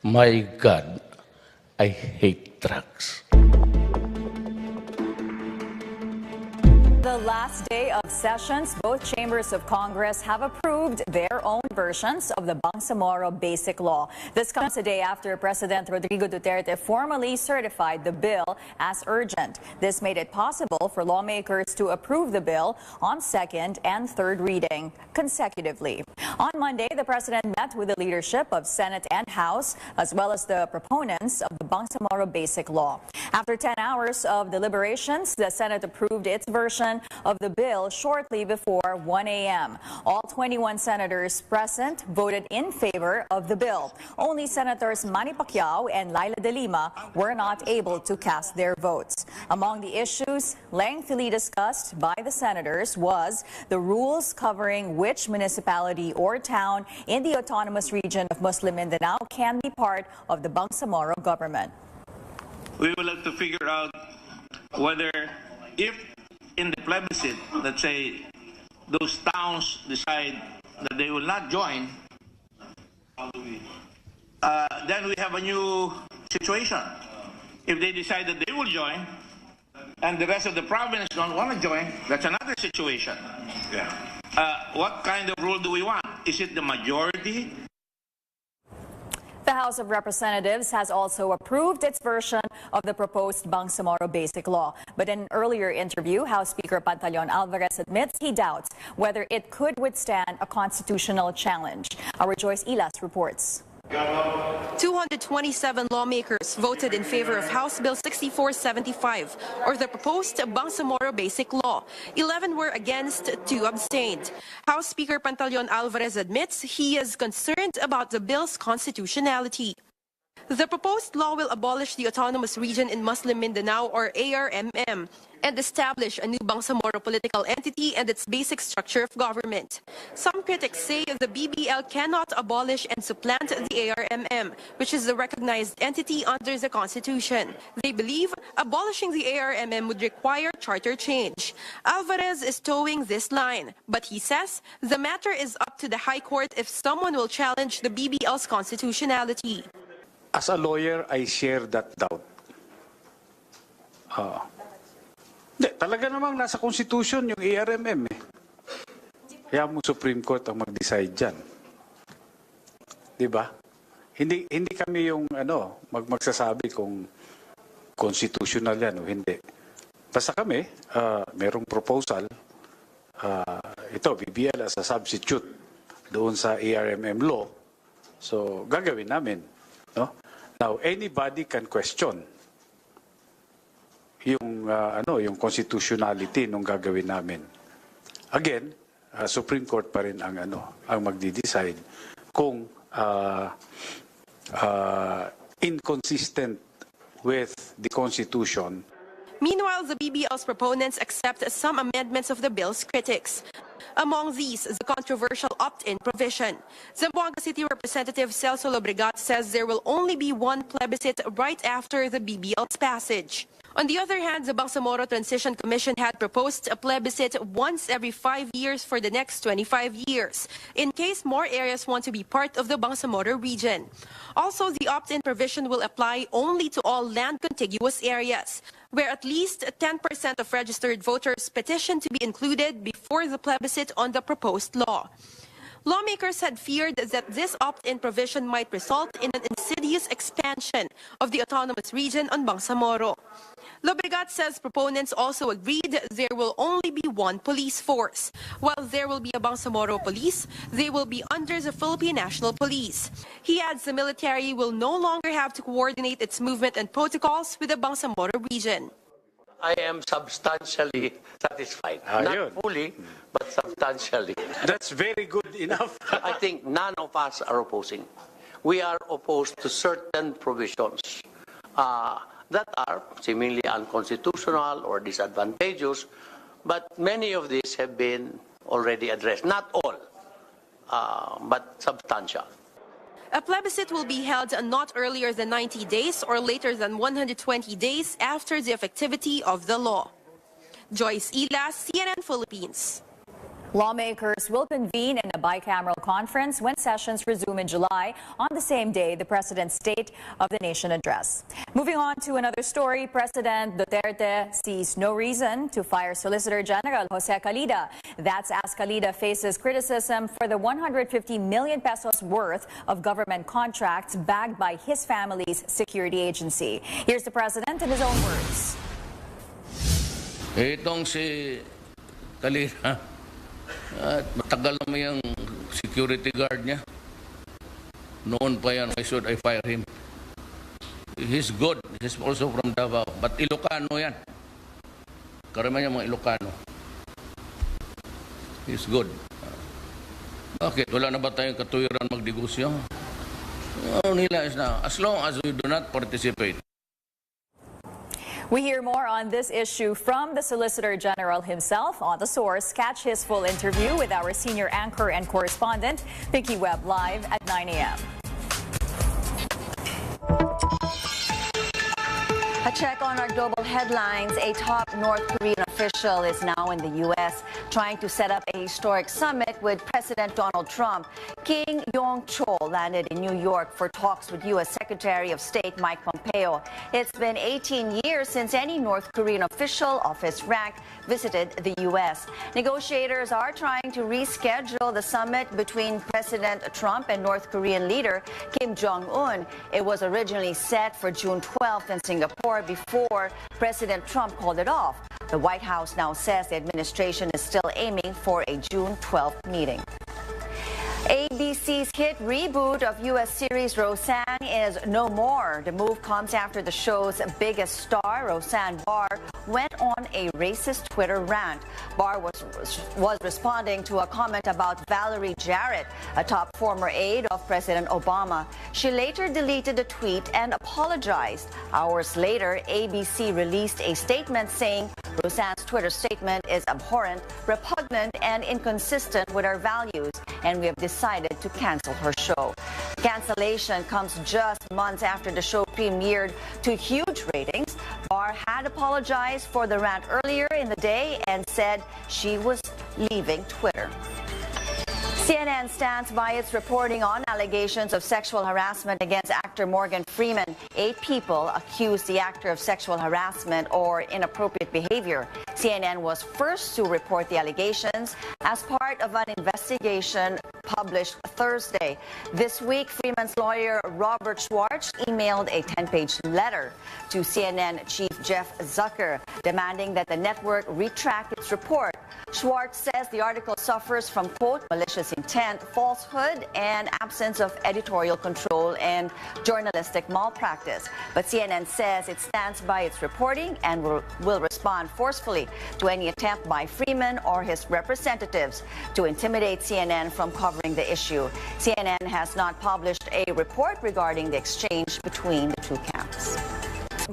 My God, I hate drugs. The last day of sessions, both chambers of Congress have approved their own versions of the Bangsamoro Basic Law. This comes a day after President Rodrigo Duterte formally certified the bill as urgent. This made it possible for lawmakers to approve the bill on second and third reading consecutively. On Monday, the president met with the leadership of Senate and House, as well as the proponents of the Bangsamoro Basic Law. After 10 hours of deliberations, the Senate approved its version of the bill shortly before 1 a.m. All 21 senators present voted in favor of the bill. Only Senators Manny Pacquiao and Laila de Lima were not able to cast their votes. Among the issues lengthily discussed by the senators was the rules covering which municipality or town in the autonomous region of Muslim Mindanao can be part of the Bangsamoro government. We will have to figure out whether, if in the plebiscite, let's say, those towns decide that they will not join, then we have a new situation. If they decide that they will join, and the rest of the province don't want to join, that's another situation. Yeah. What kind of rule do we want? Is it the majority? The House of Representatives has also approved its version of the proposed Bangsamoro Basic Law. But in an earlier interview, House Speaker Pantaleon Alvarez admits he doubts whether it could withstand a constitutional challenge. Our Joyce Ilas reports. 227 lawmakers voted in favor of House Bill 6475, or the proposed Bangsamoro Basic Law. 11 were against, 2 abstained. House Speaker Pantaleon Alvarez admits he is concerned about the bill's constitutionality. The proposed law will abolish the Autonomous Region in Muslim Mindanao, or ARMM, and establish a new Bangsamoro political entity and its basic structure of government. Some critics say the BBL cannot abolish and supplant the ARMM, which is the recognized entity under the Constitution. They believe abolishing the ARMM would require charter change. Alvarez is towing this line, but he says the matter is up to the High Court if someone will challenge the BBL's constitutionality. As a lawyer, I share that doubt. Talaga namang nasa Constitution yung ARMM eh. Kaya mo Supreme Court ang mag-decide dyan. Diba? Hindi kami yung magsasabi kung constitutional yan o hindi. Basta kami, merong proposal, ito, BBL as a substitute doon sa ARMM law. So, gagawin namin. No? Now, anybody can question yung constitutionality nung gagawin namin. Again, Supreme Court pa rin ang magdi-decide kung inconsistent with the Constitution. Meanwhile, the BBL's proponents accept some amendments of the bill's critics. Among these, the controversial opt-in provision. Zamboanga City Representative Celso Lobregat says there will only be one plebiscite right after the BBL's passage. On the other hand, the Bangsamoro Transition Commission had proposed a plebiscite once every 5 years for the next 25 years, in case more areas want to be part of the Bangsamoro region. Also, the opt-in provision will apply only to all land-contiguous areas, where at least 10% of registered voters petitioned to be included before the plebiscite on the proposed law. Lawmakers had feared that this opt-in provision might result in an insidious expansion of the autonomous region on Bangsamoro. Lobregat says proponents also agreed there will only be one police force. While there will be a Bangsamoro police, they will be under the Philippine National Police. He adds the military will no longer have to coordinate its movement and protocols with the Bangsamoro region. I am substantially satisfied. Not fully, but substantially. That's very good enough. I think none of us are opposing. We are opposed to certain provisions that are seemingly unconstitutional or disadvantageous, but many of these have been already addressed. Not all, but substantial. A plebiscite will be held not earlier than 90 days or later than 120 days after the effectivity of the law. Joyce Ilas, CNN Philippines. Lawmakers will convene in a bicameral conference when sessions resume in July, on the same day the President's State of the Nation address. Moving on to another story, President Duterte sees no reason to fire Solicitor General Jose Calida. That's as Calida faces criticism for the 150 million pesos worth of government contracts bagged by his family's security agency. Here's the President in his own words. Itong si Kalina, at matagal naman yung security guard niya. Noon pa yan, why should I fire him? He's good. He's also from Davao. But Ilocano yan. Karamihan niya mga Ilocano. He's good. Bakit? Wala na ba tayong katuwiran magdegosyo? Nila is na, as long as we do not participate. We hear more on this issue from the Solicitor General himself on The Source. Catch his full interview with our senior anchor and correspondent, Vicky Webb, live at 9 a.m. A check on our global headlines. A top North Korean official is now in the U.S. trying to set up a historic summit with President Donald Trump. King Yong-chol landed in New York for talks with U.S. Secretary of State Mike Pompeo. It's been 18 years since any North Korean official of his rank visited the U.S. Negotiators are trying to reschedule the summit between President Trump and North Korean leader Kim Jong-un. It was originally set for June 12th in Singapore before President Trump called it off. The White House now says the administration is still aiming for a June 12th meeting. ABC's hit reboot of U.S. series Roseanne is no more. The move comes after the show's biggest star, Roseanne Barr, went on a racist Twitter rant. Barr was responding to a comment about Valerie Jarrett, a top former aide of President Obama. She later deleted the tweet and apologized. Hours later, ABC released a statement saying Roseanne's Twitter statement is abhorrent, repugnant, and inconsistent with our values, and we have decided to cancel her show. Cancellation comes just months after the show premiered to huge ratings. Barr had apologized for the rant earlier in the day and said she was leaving Twitter. CNN stands by its reporting on allegations of sexual harassment against actor Morgan Freeman. 8 people accused the actor of sexual harassment or inappropriate behavior. CNN was first to report the allegations as part of an investigation published Thursday. This week, Freeman's lawyer Robert Schwartz emailed a 10-page letter to CNN chief Jeff Zucker demanding that the network retract its report. Schwartz says the article suffers from, quote, malicious intent, falsehood, and absence of editorial control and journalistic malpractice. But CNN says it stands by its reporting and will respond forcefully to any attempt by Freeman or his representatives to intimidate CNN from covering the issue. CNN has not published a report regarding the exchange between the two camps.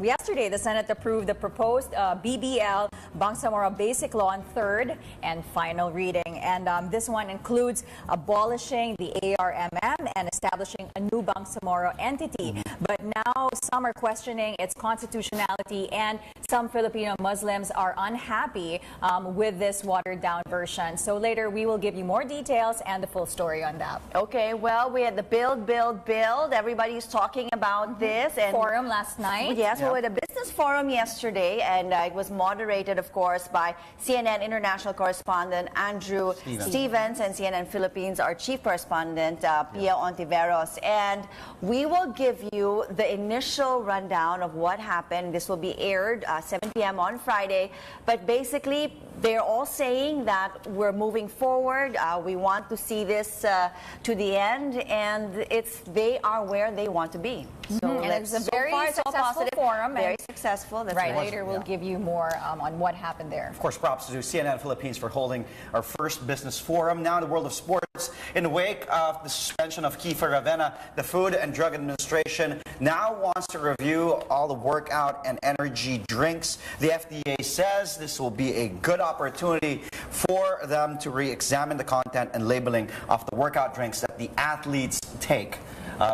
Yesterday, the Senate approved the proposed BBL Bangsamoro Basic Law on third and final reading. And this one includes abolishing the ARMM and establishing a new Bangsamoro entity. But now some are questioning its constitutionality, and some Filipino Muslims are unhappy with this watered-down version. So later, we will give you more details and the full story on that. Okay, well, we had the build. Everybody's talking about this. And forum last night. Yes, we had a business forum yesterday, and it was moderated, of course, by CNN international correspondent Andrew Stevens and CNN Philippines, our chief correspondent, Pia Ontiveros. And we will give you the initial rundown of what happened. This will be aired 7 p.m. on Friday. But basically, they're all saying that we're moving forward. We want to see this to the end, and they are where they want to be. So and it's a very successful forum. Very successful. That's right. Later, we'll give you more on what happened there. Of course, props to CNN Philippines for holding our first business forum. Now in the world of sports, in the wake of the suspension of Kiefer Ravena, the Food and Drug Administration now wants to review all the workout and energy drinks. The FDA says this will be a good opportunity for them to re-examine the content and labeling of the workout drinks that the athletes take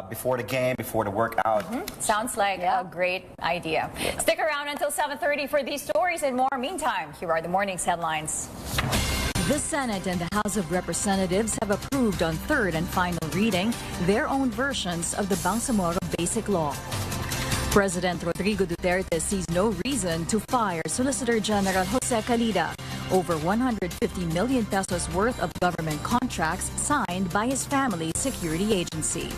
before the game, before the workout. Sounds like a great idea. Stick around until 7:30 for these stories and more. Meantime, here are the morning's headlines. The Senate and the House of Representatives have approved on third and final reading their own versions of the Bangsamoro Basic Law. President Rodrigo Duterte sees no reason to fire Solicitor General Jose Calida over 150 million pesos worth of government contracts signed by his family's security agency.